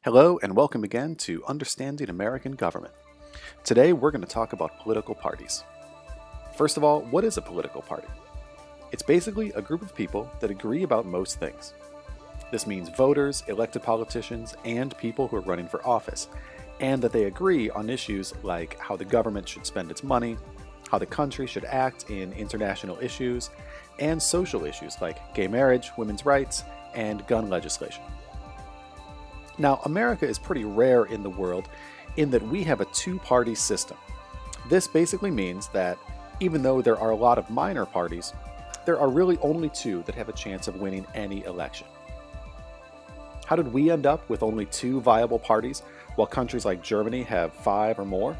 Hello and welcome again to Understanding American Government. Today we're going to talk about political parties. First of all, what is a political party? It's basically a group of people that agree about most things. This means voters, elected politicians, and people who are running for office, and that they agree on issues like how the government should spend its money, how the country should act in international issues, and social issues like gay marriage, women's rights, and gun legislation. Now, America is pretty rare in the world in that we have a two-party system. This basically means that even though there are a lot of minor parties, there are really only two that have a chance of winning any election. How did we end up with only two viable parties while countries like Germany have 5 or more?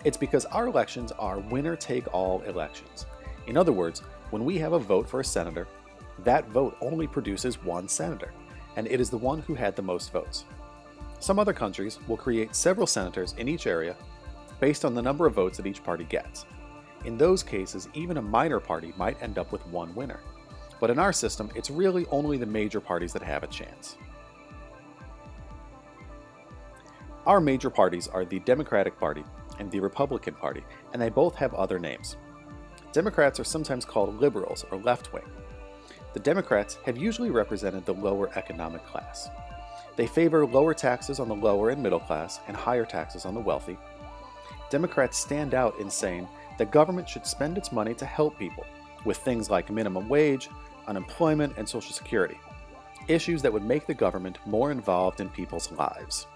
It's because our elections are winner-take-all elections. In other words, when we have a vote for a senator, that vote only produces one senator, and it is the one who had the most votes. Some other countries will create several senators in each area based on the number of votes that each party gets. In those cases, even a minor party might end up with one winner. But in our system, it's really only the major parties that have a chance. Our major parties are the Democratic Party and the Republican Party, and they both have other names. Democrats are sometimes called liberals or left-wing. The Democrats have usually represented the lower economic class. They favor lower taxes on the lower and middle class and higher taxes on the wealthy. Democrats stand out in saying that government should spend its money to help people with things like minimum wage, unemployment, and Social Security, issues that would make the government more involved in people's lives.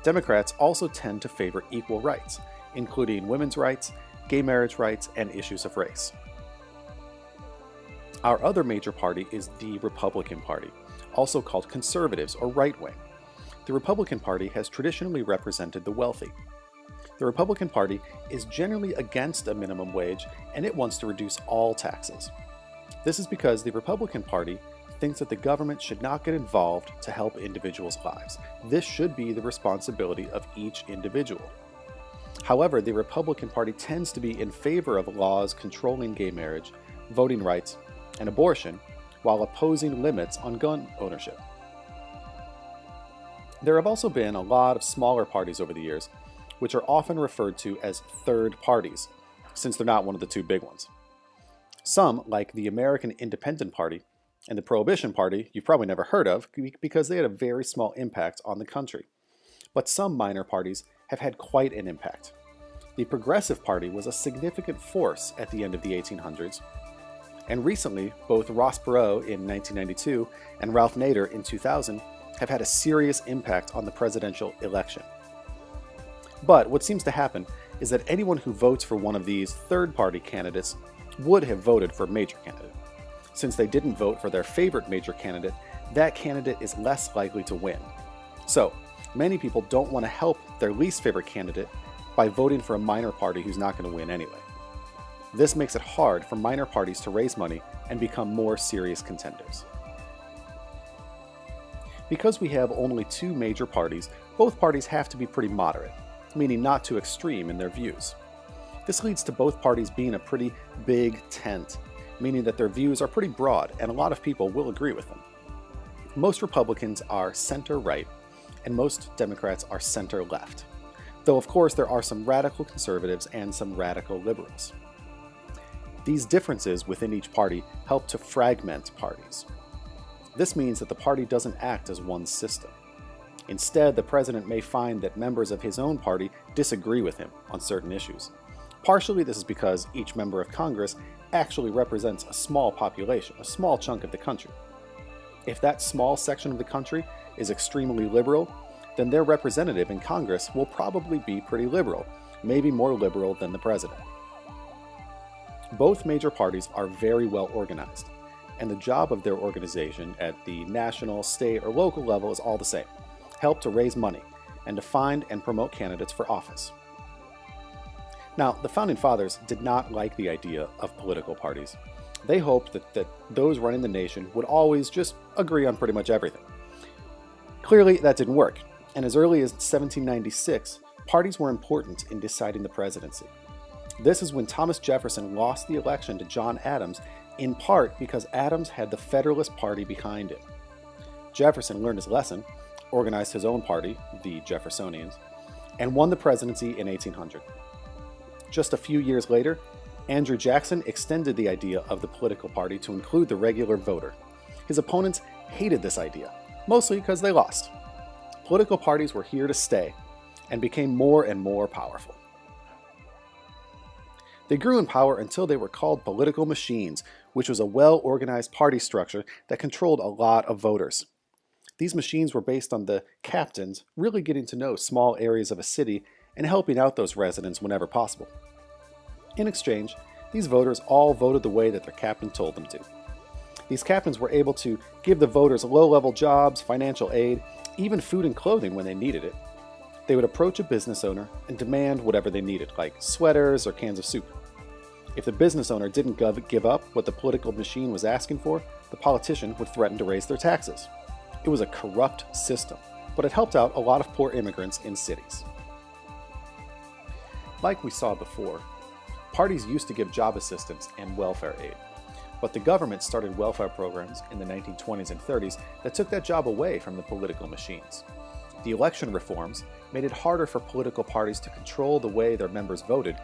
Democrats also tend to favor equal rights, including women's rights, gay marriage rights, and issues of race. Our other major party is the Republican Party, also called conservatives or right-wing. The Republican Party has traditionally represented the wealthy. The Republican Party is generally against a minimum wage, and it wants to reduce all taxes. This is because the Republican Party thinks that the government should not get involved to help individuals' lives. This should be the responsibility of each individual. However, the Republican Party tends to be in favor of laws controlling gay marriage, voting rights, and abortion, while opposing limits on gun ownership. There have also been a lot of smaller parties over the years, which are often referred to as third parties, since they're not one of the two big ones. Some, like the American Independent Party and the Prohibition Party, you've probably never heard of because they had a very small impact on the country. But some minor parties have had quite an impact. The Progressive Party was a significant force at the end of the 1800s, and recently, both Ross Perot in 1992 and Ralph Nader in 2000 have had a serious impact on the presidential election. But what seems to happen is that anyone who votes for one of these third-party candidates would have voted for a major candidate. Since they didn't vote for their favorite major candidate, that candidate is less likely to win. So, many people don't want to help their least favorite candidate by voting for a minor party who's not going to win anyway. This makes it hard for minor parties to raise money and become more serious contenders. Because we have only two major parties, both parties have to be pretty moderate, meaning not too extreme in their views. This leads to both parties being a pretty big tent, meaning that their views are pretty broad and a lot of people will agree with them. Most Republicans are center-right, and most Democrats are center-left, though of course there are some radical conservatives and some radical liberals. These differences within each party help to fragment parties. This means that the party doesn't act as one system. Instead, the president may find that members of his own party disagree with him on certain issues. Partially, this is because each member of Congress actually represents a small population, a small chunk of the country. If that small section of the country is extremely liberal, then their representative in Congress will probably be pretty liberal, maybe more liberal than the president. Both major parties are very well organized, and the job of their organization at the national, state, or local level is all the same: help to raise money and to find and promote candidates for office. Now, the Founding Fathers did not like the idea of political parties. They hoped that those running the nation would always just agree on pretty much everything. Clearly, that didn't work, and as early as 1796, parties were important in deciding the presidency. This is when Thomas Jefferson lost the election to John Adams, in part because Adams had the Federalist Party behind him. Jefferson learned his lesson organized his own party, the Jeffersonians, and won the presidency in 1800. Just a few years later, Andrew Jackson extended the idea of the political party to include the regular voter. His opponents hated this idea, mostly because they lost. Political parties were here to stay and became more and more powerful. They grew in power until they were called political machines, which was a well-organized party structure that controlled a lot of voters. These machines were based on the captains really getting to know small areas of a city and helping out those residents whenever possible. In exchange, these voters all voted the way that their captain told them to. These captains were able to give the voters low-level jobs, financial aid, even food and clothing when they needed it. They would approach a business owner and demand whatever they needed, like sweaters or cans of soup. If the business owner didn't give up what the political machine was asking for, the politician would threaten to raise their taxes. It was a corrupt system, but it helped out a lot of poor immigrants in cities. Like we saw before, parties used to give job assistance and welfare aid, but the government started welfare programs in the 1920s and 30s that took that job away from the political machines. The election reforms made it harder for political parties to control the way their members voted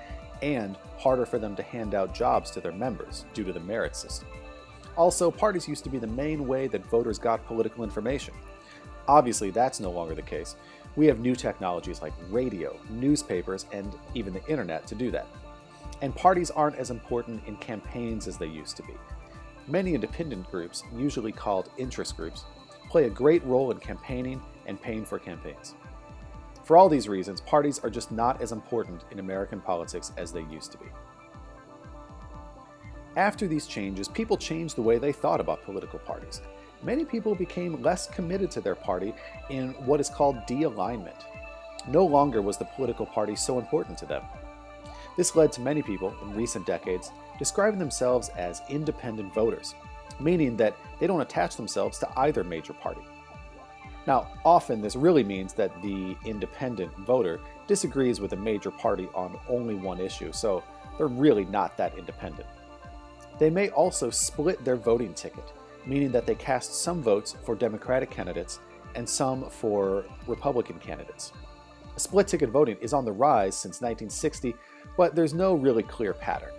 and harder for them to hand out jobs to their members due to the merit system. Also, parties used to be the main way that voters got political information. Obviously, that's no longer the case. We have new technologies like radio, newspapers, and even the internet to do that. And parties aren't as important in campaigns as they used to be. Many independent groups, usually called interest groups, play a great role in campaigning and paying for campaigns. For all these reasons, parties are just not as important in American politics as they used to be. After these changes, people changed the way they thought about political parties. Many people became less committed to their party in what is called de-alignment. No longer was the political party so important to them. This led to many people in recent decades describing themselves as independent voters, meaning that they don't attach themselves to either major party. Now, often this really means that the independent voter disagrees with a major party on only one issue, so they're really not that independent. They may also split their voting ticket, meaning that they cast some votes for Democratic candidates and some for Republican candidates. Split ticket voting is on the rise since 1960, but there's no really clear pattern.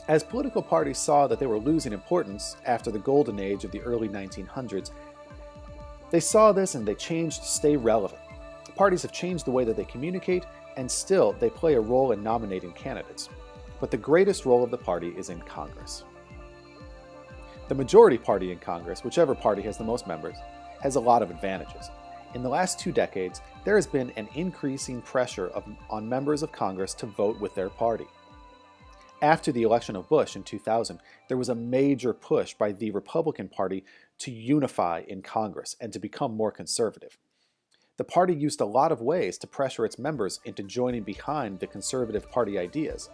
As political parties saw that they were losing importance after the golden age of the early 1900s, they saw this and they changed to stay relevant. Parties have changed the way that they communicate, and still they play a role in nominating candidates. But the greatest role of the party is in Congress. The majority party in Congress, whichever party has the most members, has a lot of advantages. In the last 2 decades, there has been an increasing pressure on members of Congress to vote with their party. After the election of Bush in 2000, there was a major push by the Republican Party to unify in Congress and to become more conservative. The party used a lot of ways to pressure its members into joining behind the conservative party ideas.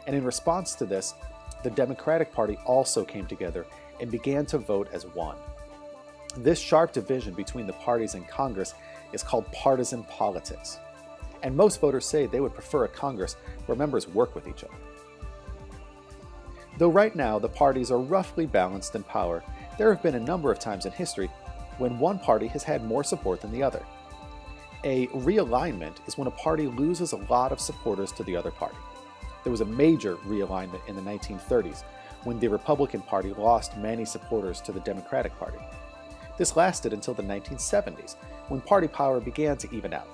And in response to this, the Democratic Party also came together and began to vote as one. This sharp division between the parties in Congress is called partisan politics. And most voters say they would prefer a Congress where members work with each other. Though right now the parties are roughly balanced in power, there have been a number of times in history when one party has had more support than the other. A realignment is when a party loses a lot of supporters to the other party. There was a major realignment in the 1930s when the Republican Party lost many supporters to the Democratic Party. This lasted until the 1970s, when party power began to even out.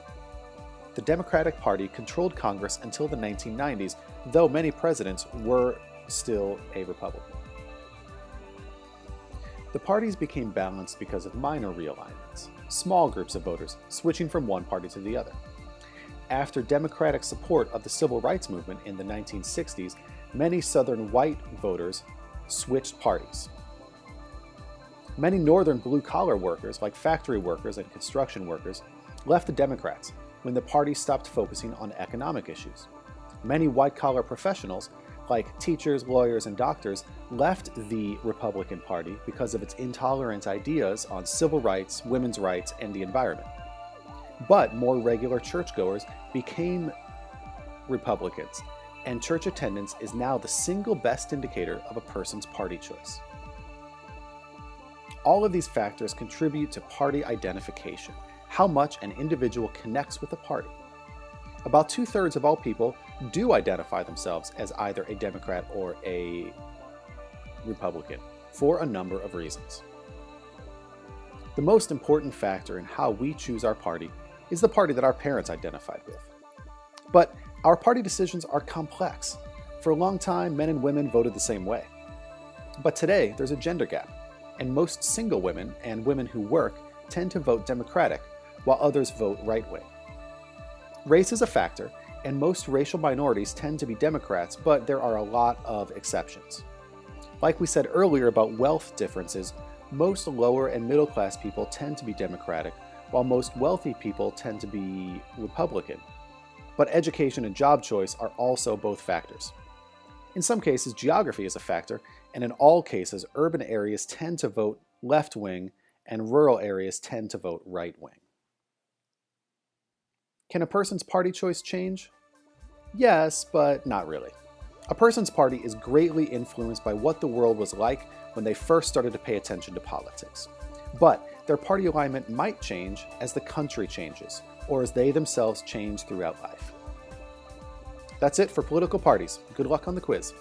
The Democratic Party controlled Congress until the 1990s, though many presidents were still a Republican. The parties became balanced because of minor realignments, small groups of voters switching from one party to the other. After Democratic support of the Civil Rights Movement in the 1960s, many Southern white voters switched parties. Many Northern blue-collar workers, like factory workers and construction workers, left the Democrats when the party stopped focusing on economic issues. Many white-collar professionals, like teachers, lawyers, and doctors, left the Republican Party because of its intolerant ideas on civil rights, women's rights, and the environment. But more regular churchgoers became Republicans, and church attendance is now the single best indicator of a person's party choice. All of these factors contribute to party identification, how much an individual connects with a party. About 2/3 of all people do identify themselves as either a Democrat or a Republican, for a number of reasons. The most important factor in how we choose our party is the party that our parents identified with. But our party decisions are complex. For a long time, men and women voted the same way. But today, there's a gender gap, and most single women and women who work tend to vote Democratic, while others vote right-wing. Race is a factor, and most racial minorities tend to be Democrats, but there are a lot of exceptions. Like we said earlier about wealth differences, most lower and middle class people tend to be Democratic, while most wealthy people tend to be Republican. But education and job choice are also both factors. In some cases, geography is a factor, and in all cases, urban areas tend to vote left-wing and rural areas tend to vote right-wing. Can a person's party choice change? Yes, but not really. A person's party is greatly influenced by what the world was like when they first started to pay attention to politics. But their party alignment might change as the country changes, or as they themselves change throughout life. That's it for political parties. Good luck on the quiz.